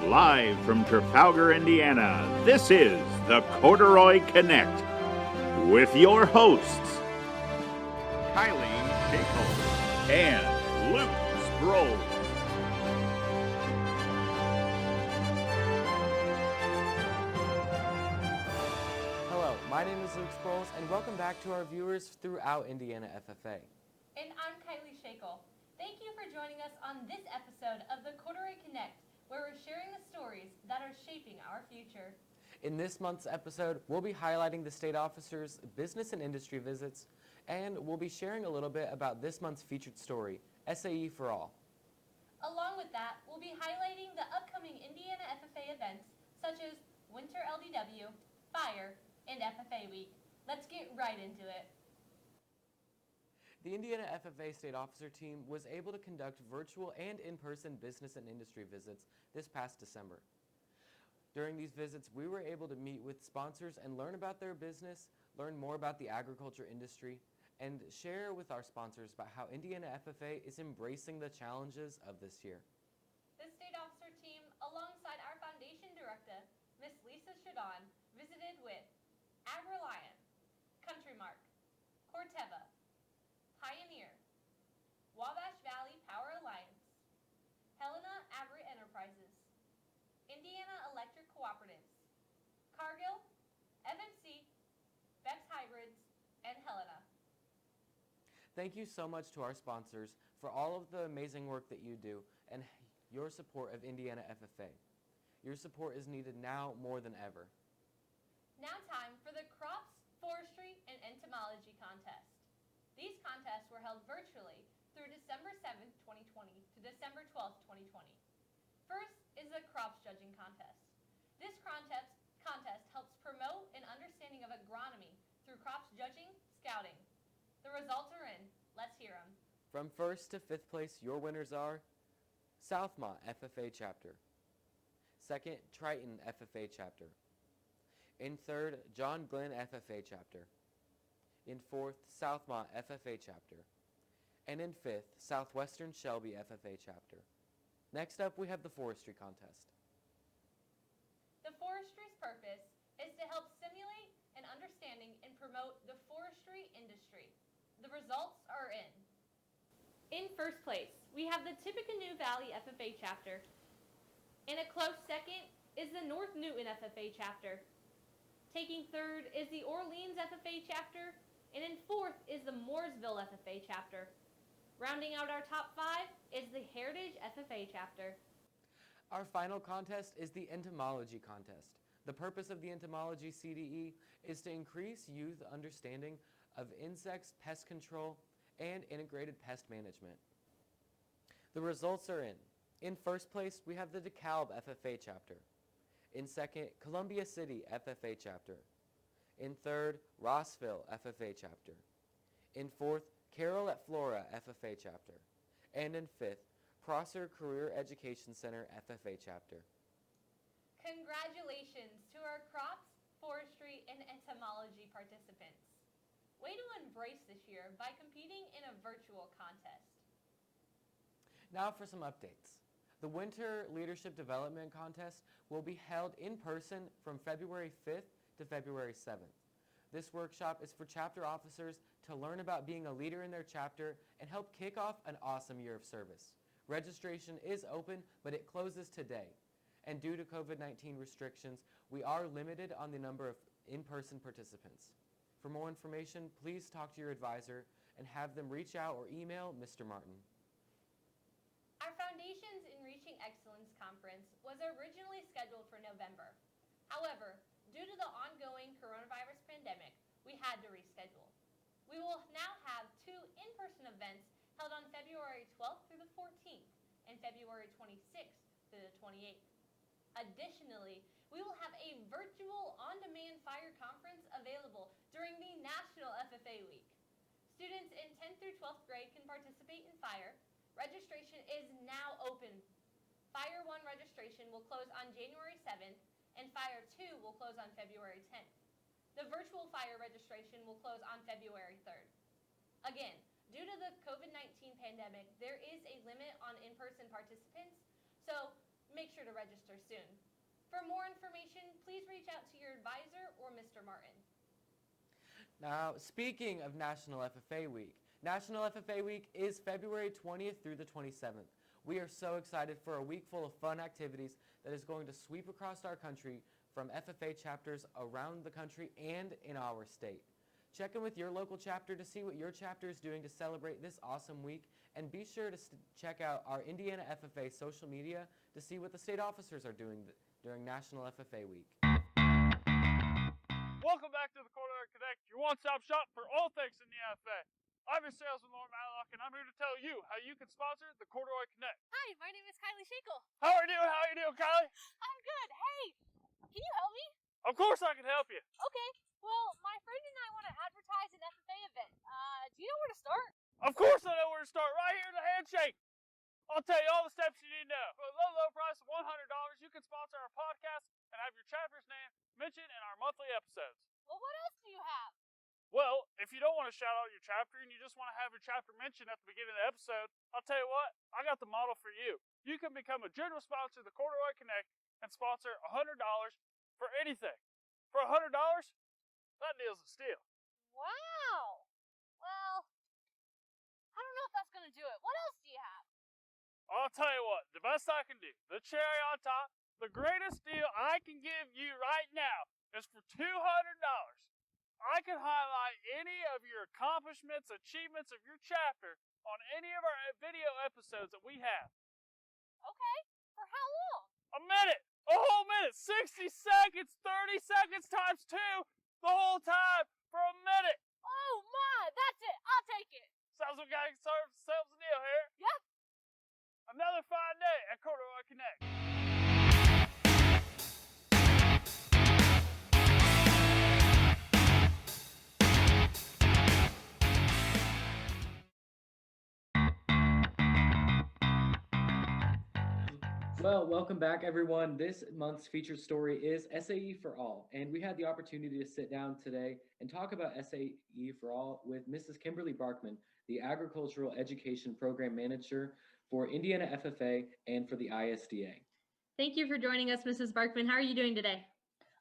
Live from Trafalgar, Indiana, this is the Corduroy Connect with your hosts, Kylie Shackle and Luke Sproul. Hello, my name is Luke Sproles, and welcome back to our viewers throughout Indiana FFA. And I'm Kylie Shackle. Thank you for joining us on this episode of the Corduroy Connect, where we're sharing the stories that are shaping our future. In this month's episode, we'll be highlighting the state officers' business and industry visits, and we'll be sharing a little bit about this month's featured story, SAE For All. Along with that, we'll be highlighting the upcoming Indiana FFA events, such as Winter LDW, Fire, and FFA Week. Let's get right into it. The Indiana FFA State Officer Team was able to conduct virtual and in-person business and industry visits this past December. During these visits, we were able to meet with sponsors and learn about their business, learn more about the agriculture industry, and share with our sponsors about how Indiana FFA is embracing the challenges of this year. The State Officer Team, alongside our Foundation Director, Miss Lisa Shadon, visited with AgriLion, CountryMark, Corteva, Pioneer, Wabash Valley Power Alliance, Helena Agri-Enterprises, Indiana Electric Cooperatives, Cargill, FMC, Beps Hybrids, and Helena. Thank you so much to our sponsors for all of the amazing work that you do and your support of Indiana FFA. Your support is needed now more than ever. Now time for the Crops, Forestry, and Entomology Contest. These contests were held virtually through December 7th, 2020 to December 12th, 2020. First is the Crops Judging Contest. This contest helps promote an understanding of agronomy through crops judging, scouting. The results are in. Let's hear them. From 1st to 5th place, your winners are Southmont FFA Chapter, 2nd, Triton FFA Chapter, in 3rd, John Glenn FFA Chapter, in 4th, Southmont FFA Chapter, and in 5th, Southwestern Shelby FFA Chapter. Next up, we have the Forestry Contest. The forestry's purpose is to help stimulate an understanding and promote the forestry industry. The results are in. In first place, we have the Tippecanoe Valley FFA Chapter. In a close second is the North Newton FFA Chapter. Taking third is the Orleans FFA Chapter. And in 4th is the Mooresville FFA Chapter. Rounding out our top 5 is the Heritage FFA Chapter. Our final contest is the Entomology Contest. The purpose of the Entomology CDE is to increase youth understanding of insects, pest control, and integrated pest management. The results are in. In first place, we have the DeKalb FFA Chapter. In 2nd, Columbia City FFA Chapter. In 3rd, Rossville FFA Chapter. In 4th, Carroll at Flora FFA Chapter. And in 5th, Prosser Career Education Center FFA Chapter. Congratulations to our crops, forestry, and entomology participants. Way to embrace this year by competing in a virtual contest. Now for some updates. The Winter Leadership Development Contest will be held in person from February 5th to February 7th. This workshop is for chapter officers to learn about being a leader in their chapter and help kick off an awesome year of service. Registration is open, but it closes today. And due to COVID-19 restrictions, we are limited on the number of in-person participants. For more information, please talk to your advisor and have them reach out or email Mr. Martin. Our Foundations in Reaching Excellence Conference was originally scheduled for November. However, due to the ongoing coronavirus pandemic, we had to reschedule. We will now have 2 in-person events held on February 12th through the 14th and February 26th through the 28th. Additionally, we will have a virtual on-demand fire conference available during the National FFA Week. Students in 10th through 12th grade can participate in fire. Registration is now open. Fire 1 registration will close on January 7th and Fire 2 will close on February 10th. The virtual fire registration will close on February 3rd. Again, due to the COVID-19 pandemic, there is a limit on in-person participants, so Make sure to register soon. For more information, please reach out to your advisor or Mr. Martin. Now, speaking of National FFA Week, National FFA Week is February 20th through the 27th. We are so excited for a week full of fun activities that is going to sweep across our country from FFA chapters around the country and in our state. Check in with your local chapter to see what your chapter is doing to celebrate this awesome week, and be sure to check out our Indiana FFA social media to see what the state officers are doing during National FFA Week. Welcome back to the Corduroy Connect, your one-stop shop for all things Indiana FFA. I'm your salesman, Lauren Matlock, and I'm here to tell you how you can sponsor the Corduroy Connect. Hi, my name is Kylie Shackle. How are you doing, Kylie? I'm good. Hey, can you help me? Of course I can help you. Okay. Well, my friend and I want to advertise an FFA event. Do you know where to start? Of course I know where to start, right here in the handshake. I'll tell you all the steps you need to know. For a low price of $100, you can sponsor our podcast and have your chapter's name mentioned in our monthly episodes. Well, what else do you have? Well, if you don't want to shout out your chapter and you just want to have your chapter mentioned at the beginning of the episode, I'll tell you what, I got the model for you. You can become a general sponsor of the Corduroy Connect and sponsor $100 for anything. For $100, that deal's a steal. Wow. Well, I don't know if that's going to do it. What else do you have? I'll tell you what, the best I can do, the cherry on top, the greatest deal I can give you right now is for $200. I can highlight any of your accomplishments, achievements of your chapter on any of our video episodes that we have. Okay. For how long? A minute! A whole minute! 60 seconds! 30 seconds times 2! The whole time for a minute! Oh my, that's it. I'll take it. Sounds like I can serve ourselves a deal here. Yeah. Another fine day at Corduroy Connect. Well, welcome back, everyone. This month's featured story is SAE For All, and we had the opportunity to sit down today and talk about SAE For All with Mrs. Kimberly Barkman, the Agricultural Education Program Manager for Indiana FFA and for the ISDA. Thank you for joining us, Mrs. Barkman. How are you doing today?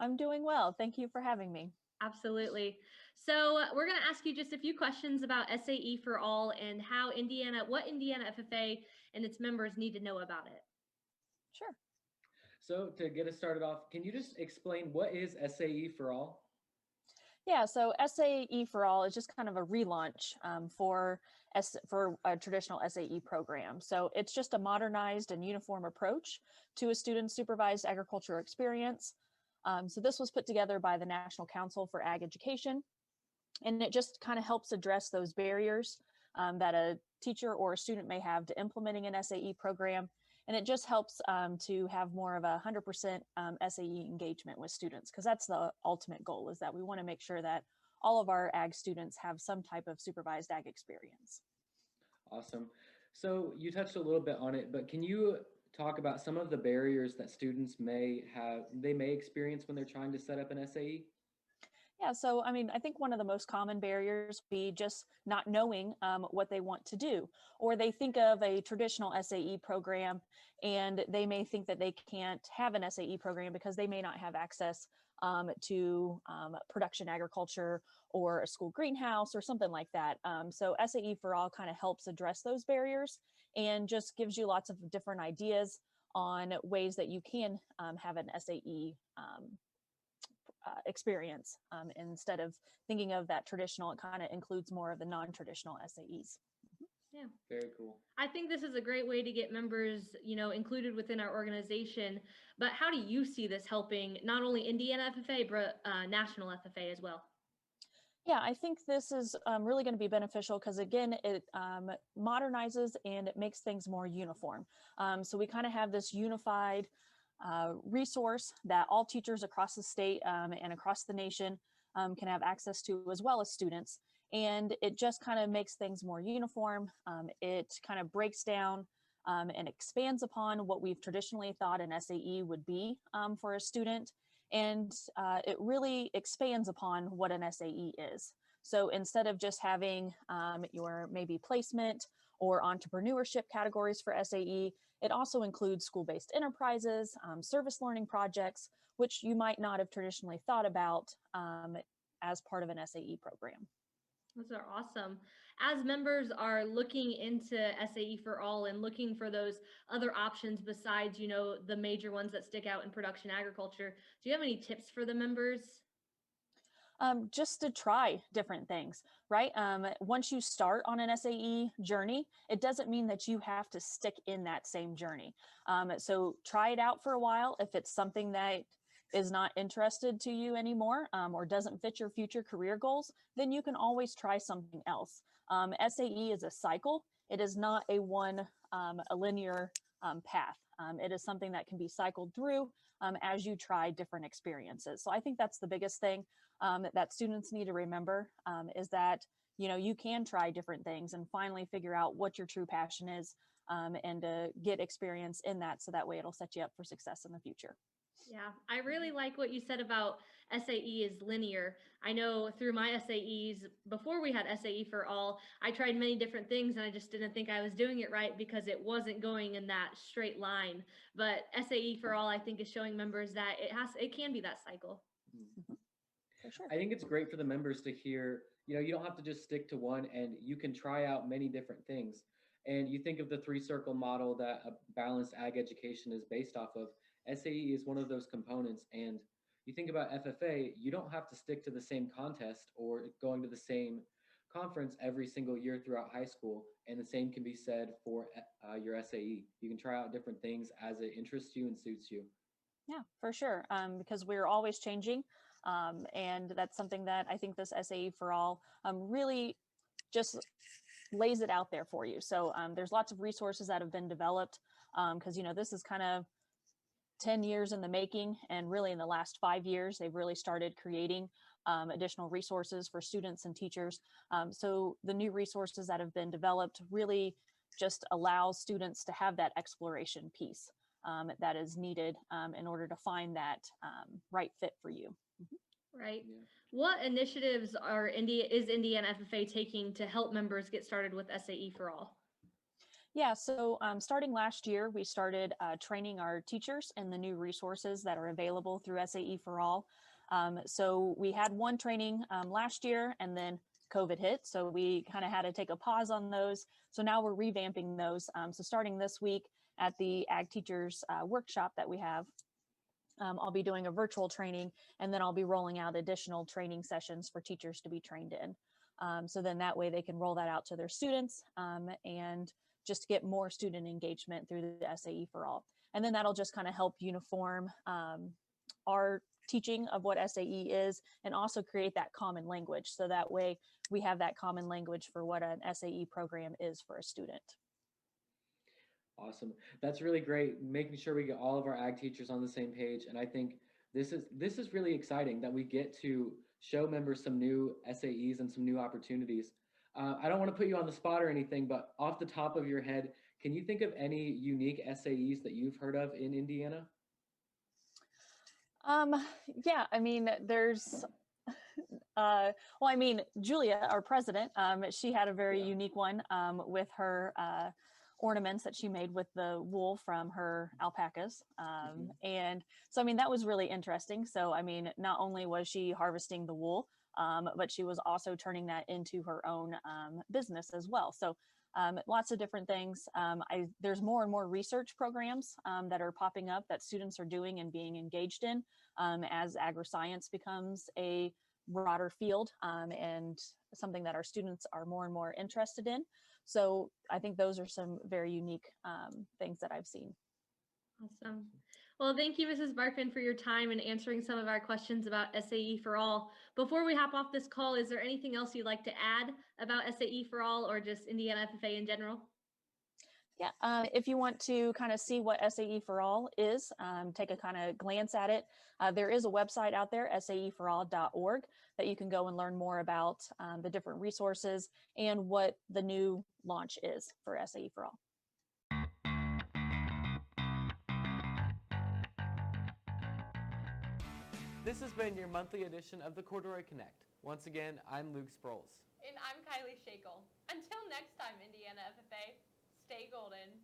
I'm doing well. Thank you for having me. Absolutely. So we're going to ask you just a few questions about SAE For All and what Indiana FFA and its members need to know about it. Sure. So to get us started off, can you just explain what is SAE For All? Yeah, so SAE For All is just kind of a relaunch for a traditional SAE program. So it's just a modernized and uniform approach to a student-supervised agriculture experience. So this was put together by the National Council for Ag Education, and it just kind of helps address those barriers that a teacher or a student may have to implementing an SAE program. And it just helps to have more of 100% SAE engagement with students, because that's the ultimate goal, is that we want to make sure that all of our ag students have some type of supervised ag experience. Awesome. So you touched a little bit on it, but can you talk about some of the barriers that students may experience when they're trying to set up an SAE? Yeah, so I mean, I think one of the most common barriers would be just not knowing what they want to do, or they think of a traditional SAE program and they may think that they can't have an SAE program because they may not have access to production agriculture or a school greenhouse or something like that. So SAE For All kind of helps address those barriers and just gives you lots of different ideas on ways that you can have an SAE experience. Instead of thinking of that traditional, it kind of includes more of the non-traditional SAEs. Yeah. Very cool. I think this is a great way to get members, included within our organization. But how do you see this helping not only Indiana FFA, but national FFA as well? Yeah, I think this is really going to be beneficial because, again, it modernizes and it makes things more uniform. So we kind of have this unified resource that all teachers across the state and across the nation can have access to, as well as students. And it just kind of makes things more uniform. It kind of breaks down and expands upon what we've traditionally thought an SAE would be for a student. And it really expands upon what an SAE is. So instead of just having your maybe placement or entrepreneurship categories for SAE. It also includes school-based enterprises, service learning projects, which you might not have traditionally thought about as part of an SAE program. Those are awesome. As members are looking into SAE for All and looking for those other options besides, the major ones that stick out in production agriculture, do you have any tips for the members? Just to try different things, right? Once you start on an SAE journey, it doesn't mean that you have to stick in that same journey. So try it out for a while. If it's something that is not interested to you anymore or doesn't fit your future career goals, then you can always try something else. SAE is a cycle. It is not a linear path. It is something that can be cycled through as you try different experiences. So I think that's the biggest thing that students need to remember is that, you can try different things and finally figure out what your true passion is and to get experience in that, so that way it'll set you up for success in the future. Yeah, I really like what you said about SAE is linear. I know through my SAEs, before we had SAE for All, I tried many different things and I just didn't think I was doing it right because it wasn't going in that straight line. But SAE for All, I think, is showing members that it can be that cycle. Mm-hmm. For sure. I think it's great for the members to hear, you don't have to just stick to one, and you can try out many different things. And you think of the 3-circle model that a balanced ag education is based off of. SAE is one of those components, and you think about FFA, you don't have to stick to the same contest or going to the same conference every single year throughout high school, and the same can be said for your SAE. You can try out different things as it interests you and suits you. Yeah, for sure, because we're always changing, and that's something that I think this SAE for All really just lays it out there for you. So there's lots of resources that have been developed because, this is kind of 10 years in the making, and really in the last 5 years, they've really started creating additional resources for students and teachers. So the new resources that have been developed really just allow students to have that exploration piece that is needed in order to find that right fit for you. Mm-hmm. Right. Yeah. What initiatives is Indiana FFA taking to help members get started with SAE for All? Yeah, so starting last year, we started training our teachers in the new resources that are available through SAE for All. So we had one training last year, and then COVID hit, so we kind of had to take a pause on those. So now we're revamping those. So starting this week at the Ag Teachers workshop that we have, I'll be doing a virtual training, and then I'll be rolling out additional training sessions for teachers to be trained in. So then that way they can roll that out to their students and just get more student engagement through the SAE for All. And then that'll just kind of help uniform our teaching of what SAE is, and also create that common language. So that way we have that common language for what an SAE program is for a student. Awesome. That's really great. Making sure we get all of our ag teachers on the same page. And I think this is really exciting that we get to show members some new SAEs and some new opportunities. I don't want to put you on the spot or anything, but off the top of your head, can you think of any unique SAEs that you've heard of in Indiana? Yeah, I mean, there's, Julia, our president, she had a very unique one with her ornaments that she made with the wool from her alpacas. And so, I mean, that was really interesting. So, I mean, not only was she harvesting the wool, but she was also turning that into her own business as well. So lots of different things. There's more and more research programs that are popping up that students are doing and being engaged in as agri-science becomes a broader field and something that our students are more and more interested in. So I think those are some very unique things that I've seen. Awesome. Well, thank you, Mrs. Barkman, for your time and answering some of our questions about SAE for All. Before we hop off this call, is there anything else you'd like to add about SAE for All or just Indiana FFA in general? Yeah, if you want to kind of see what SAE for All is, take a kind of glance at it. There is a website out there, saeforall.org, that you can go and learn more about the different resources and what the new launch is for SAE for All. This has been your monthly edition of the Corduroy Connect. Once again, I'm Luke Sproles. And I'm Kylie Shakel. Until next time, Indiana FFA, stay golden.